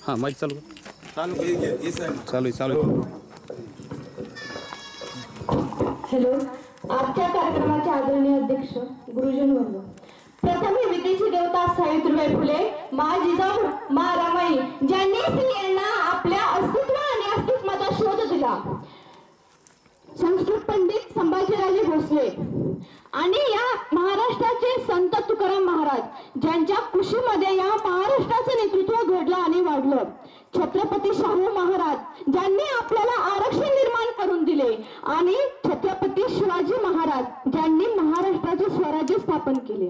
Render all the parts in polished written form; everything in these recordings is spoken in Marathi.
हां माईक चालू चालू चालू चालू हॅलो. आजच्या कार्यक्रमाचे आदरणीय अध्यक्ष गुरुजन वर्ग, प्रथम ही विद्येची देवता सावित्रीबाई फुले, मा जिजाऊ, मा रमाई, ज्यांनी स्त्रियांना आपल्या अस्तित्व आणि अस्तित्वाचा शोध दिला. संस्कृत पंडित संभाजीराजे भोसले आणि या महाराष्ट्राचे संत तुकाराम महाराज, ज्यांच्या कुशीमध्ये या महाराष्ट्राचं नेतृत्व घडलं आणि वाढलं. छत्रपती शाहू महाराज, ज्यांनी आपल्याला आरक्षण निर्माण करून दिले. आणि छत्रपती शिवाजी महाराज, ज्यांनी महाराष्ट्राचे स्वराज्य स्थापन केले.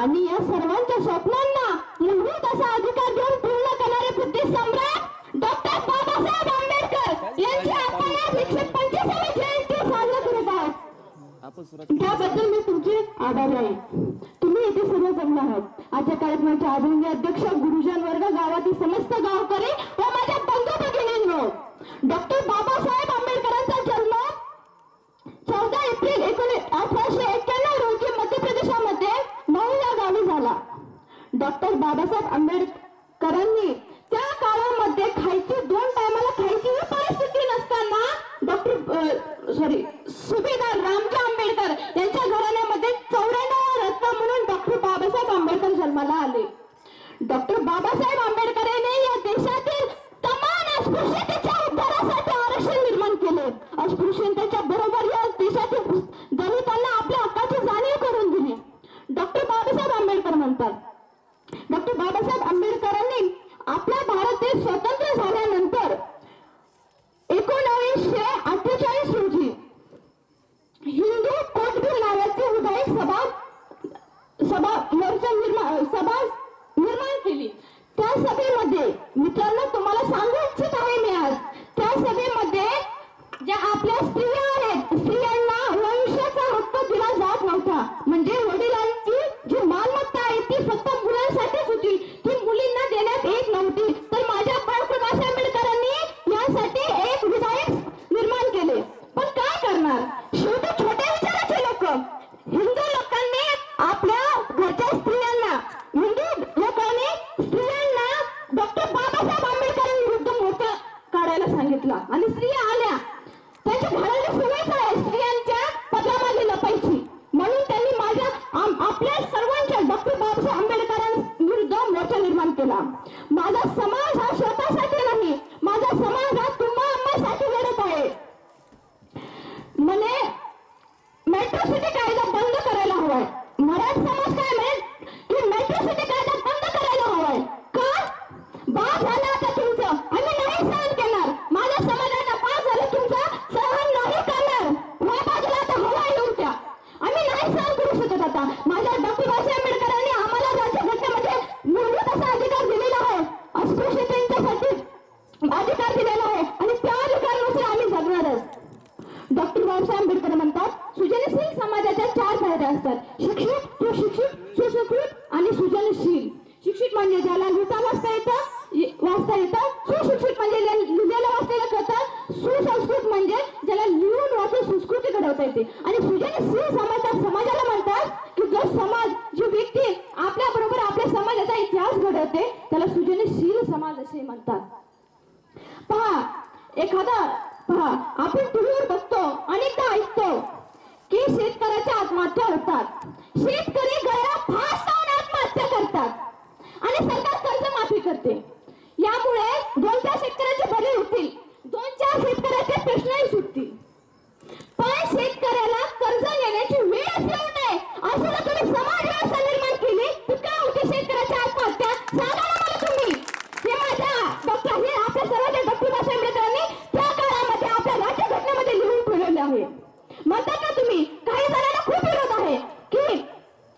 आणि या सर्वांच्या स्वप्नांना मूलभूत असा अधिकार देऊन पूर्ण करणारे बुद्धिस्ट सम्राट डॉक्टर बाबासाहेब आंबेडकर यांची आपण आज 125वी जयंती साजरा करत आहोत. त्याबद्दल मी तुमचे आभारी आहे. तुम्ही इथे सर्व जमले आहात. आजच्या कार्यक्रमाचे आदरणीय अध्यक्ष, गुरुजन वर्ग, गावातील समस्त गावकरी व माझ्या बंधू भगिनींनो, डॉक्टर बाबासाहेब आंबेडकरांचा जन्म 14 एप्रिल 1891 रोजी मध्य प्रदेशामध्ये मऊ या गावी झाला. डॉक्टर बाबासाहेब आंबेडकरांनी त्या काळामध्ये खायची 2 टायमाला खायची परिस्थिती नसताना सुभेदार रामजी आंबेडकर यांच्या घराण्यामध्ये 94 रत्न म्हणून डॉक्टर बाबासाहेब आंबेडकर जन्माला आले. डॉक्टर बाबासाहेब आंबेडकर यांनी या देशातील तमाम अस्पृश्यतेच्या उद्धारासाठी आरक्षण निर्माण केले. अस्पृश्यतेच्या बरोबर या देशातील दलितांना आपल्या हक्काची जाणीव करून दिली. डॉक्टर बाबासाहेब आंबेडकर म्हणतात, डॉक्टर बाबासाहेब आंबेडकरांनी आपला भारत देश स्वतंत्र झाल्यानंतर 1948 रोजी हिंदू कोड बिल नावाची विधायक सभा निर्माण केली. त्या सभेमध्ये मित्रांनो, तुम्हाला सांगू इच्छित आहे मी आज, त्या सभेमध्ये ज्या आपल्या स्त्रिया आहेत, स्त्रियांना वंशाचा हक्क दिला जात नव्हता. म्हणजे वडिलांची जी मालमत्ता आहे ती फक्त मुलांसाठीच होती, ती मुलींना देण्यात येत नव्हती. तर माझ्या बाबासाहेब आंबेडकरांनी यासाठी एक विधायक निर्माण केले. पण काय करणार, शेवटी छोट्या विचाराचे लोक, हिंदू लोकांनी आपल्या घरच्या स्त्रियांना, हिंदू लोकांनी स्त्रियांना डॉक्टर बाबासाहेब आंबेडकरांविरुद्ध मोर्चा काढायला सांगितला. आणि स्त्रिया आल्या. त्यांच्या घराला सवयच आहे स्त्रियांच्या पदरामागे लपायची. म्हणून त्यांनी आपल्या सर्वांच्या डॉक्टर बाबासाहेब आंबेडकरांविरुद्ध मोर्चा निर्माण केला. माझा समाज हा स्वतःसाठी नाही, माझा समाज हा तुम्हा आम्हासाठी लढत आहे. म्हणे मेट्रो सिटी कायदा बंद करायला हवाय. मराठा समाज काय म्हणेल की मेट्रो सिटी कायदा बंद करायला हवाय. का? बास झालं आता तुमचं, आम्ही नाही सहन करणार. माझ्या समाजाला बास झालं तुमचं, सहन नाही करणार. या बाजूला आता हवा येऊ द्या, आम्ही नाही सहन करू शकत आता. माझ्या डॉक्टर बाबासाहेब आंबेडकरांनी आम्हाला राज्यघटनेमध्ये मूलभूत असा अधिकार दिलेला आहे, अस्पृश्यतेसाठी अधिकार दिलेला आहे आणि त्या अधिकारानुसार आम्ही जगणारच. डॉक्टर बाबासाहेब आंबेडकर म्हणतात, सृजनशील समाजाच्या 4 पायऱ्या असतात: शिक्षित, सुशिक्षित, सुसंस्कृत आणि सृजनशील. शिक्षित म्हणजे ज्याला लिहिता वाचता येतं, सुशिक्षित म्हणजे लिहिलेलं वाचलेलं कळतं, सुसंस्कृत म्हणजे ज्याला लिहून वाचून संस्कृती घडवता येते. आणि सृजनशील समाजाला म्हणतात की जो समाज, जी व्यक्ती आपल्या बरोबर आपल्या समाजाचा इतिहास घडवते त्याला सृजनशील समाज असे म्हणतात. पहा, आपण टीव्हीवर बघतो, अनेकदा ऐकतो की शेतकऱ्याच्या आत्महत्या होतात. शेतकरी गळ्याला फास लावून आत्महत्या करतात आणि सरकार कर्जमाफी करते. यामुळे 2-4 शेतकऱ्याचे बळी होतील, 2-4 शेतकऱ्याचे प्रश्नही सुटतील. पण शेतकऱ्याला कर्ज घेण्याची वेळच येऊ नये अशी तुम्ही समाज व्यवस्था निर्माण केली तर काय होते शेतकऱ्याची आत्महत्या? सांगा ना मला तुम्ही. हे आपल्या सर्वांच्या डॉक्टर बाबासाहेब आंबेडकरांनी त्या काळामध्ये आपल्या राज्यघटनेमध्ये लिहून ठेवलेले आहे. म्हणतात ना तुम्ही, काही जणांना खूप विरोध आहे की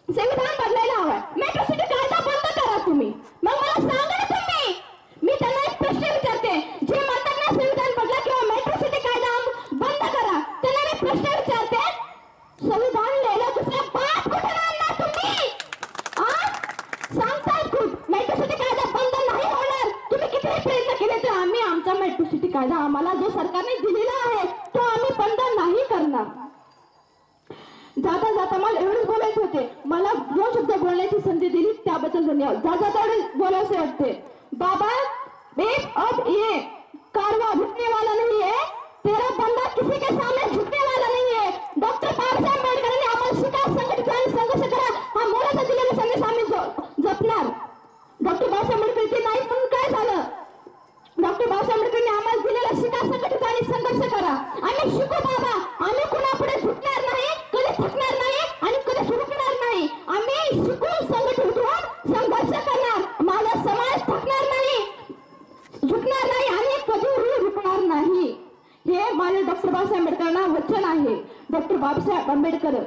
संविधान बदलायला हवं, मेट्रो सिटी कायदा बंद करा तुम्ही. मग मला सांगा ना तुम्ही, मी त्यांना एक प्रश्न विचारते, जे म्हणतात ना संविधान बदला किंवा मेट्रो सिटी कायदा बंद करा, त्यांना मी प्रश्न विचारते, संविधान लिहायला दुसऱ्या बात कुठे आणला तुम्ही? सांगताय खूप मेट्रो सिटी कायदा बंद नाही होणार. तुम्ही कितीही प्रयत्न केले तर आम्ही आमचा मेट्रो सिटी कायदा आम्हाला जो सरकारने दिलेला आहे तो आम्ही बंद नाही करणार. जाता जाता मला एवढेच बोलायचे होते. मला 2 शब्द बोलण्याची संधी दिली त्याबद्दल धन्यवाद. जाता एवढे बोलायचे वाटते. बाबा एक अब ये कारवा झुकने वाला नहीं है, तेरा बंदा किसी के सामने झुकने वाला नहीं है. डॉक्टर बाबासाहेब आंबेडकरांनी आम्हाला शिका, संघटित आणि संघर्ष करा हा मोलाचा दिलेला संदेश आम्ही जपणार. डॉक्टर बाबासाहेब आंबेडकर नाही म्हणून काय झालं? डॉक्टर बाबासाहेब आंबेडकरांनी आम्हाला दिलेला शिका, संघटित आणि संघर्ष करा. आम्ही शिकू बाबा, आम्ही कुणापुढे झुकणार नाही, कधी थकणार नाही आणि कधी झुकणार नाही. आम्ही शिकून संघटित होऊन संघर्ष करणार. माझा समाज थकणार नाही, झुकणार नाही आणि कधीही झुकणार नाही. हे माझे डॉक्टर बाबासाहेब आंबेडकरांना वचन आहे. डॉक्टर बाबासाहेब आंबेडकरांनी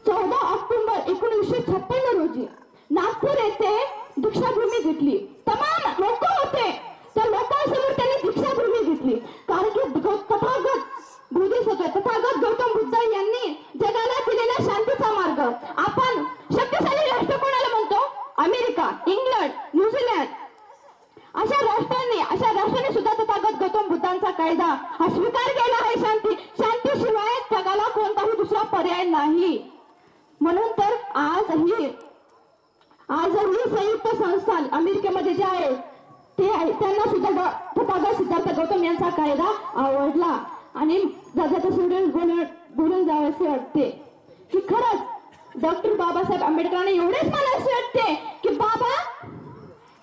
14 ऑक्टोबर 1956 रोजी नागपूर येथे दीक्षाभूमी घेतली. तमाम लोक होते, त्या लोकांसमोर त्यांनी दीक्षाभूमी घेतली. कारण की तथागत गौतम बुद्ध यांनी जगाला दिलेला शांतीचा मार्ग. आपण शक्तिशाली राष्ट्र कोणाला म्हणतो? अमेरिका, इंग्लंड, न्यूझीलंड अशा राष्ट्रांनी सुद्धा तथागत गौतम बुद्धांचा कायदा हा स्वीकार केला आहे. शांतीशिवाय जगाला कोणताही दुसरा पर्याय नाही. म्हणून तर आजही संयुक्त संस्थान अमेरिकेमध्ये जे आहे त्यांना सुद्धा तथागत सिद्धार्थ गौतम यांचा कायदा आवडला आणि जगाचं सोडून बोलून जावंसे वाटते की खरंच डॉक्टर बाबासाहेब आंबेडकरांनी एवढेच मला असे वाटते की बाबा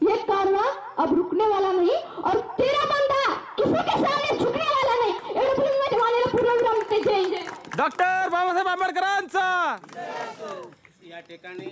ये कारवा अब रुकने वाला नहीं और तेरा बंदा किसी के सामने झुकने वाला नहीं. एवढं बोलून माझ्या वाणीला पूर्णविराम देते. जय जय. डॉक्टर बाबासाहेब आंबेडकरांचा या ठिकाणी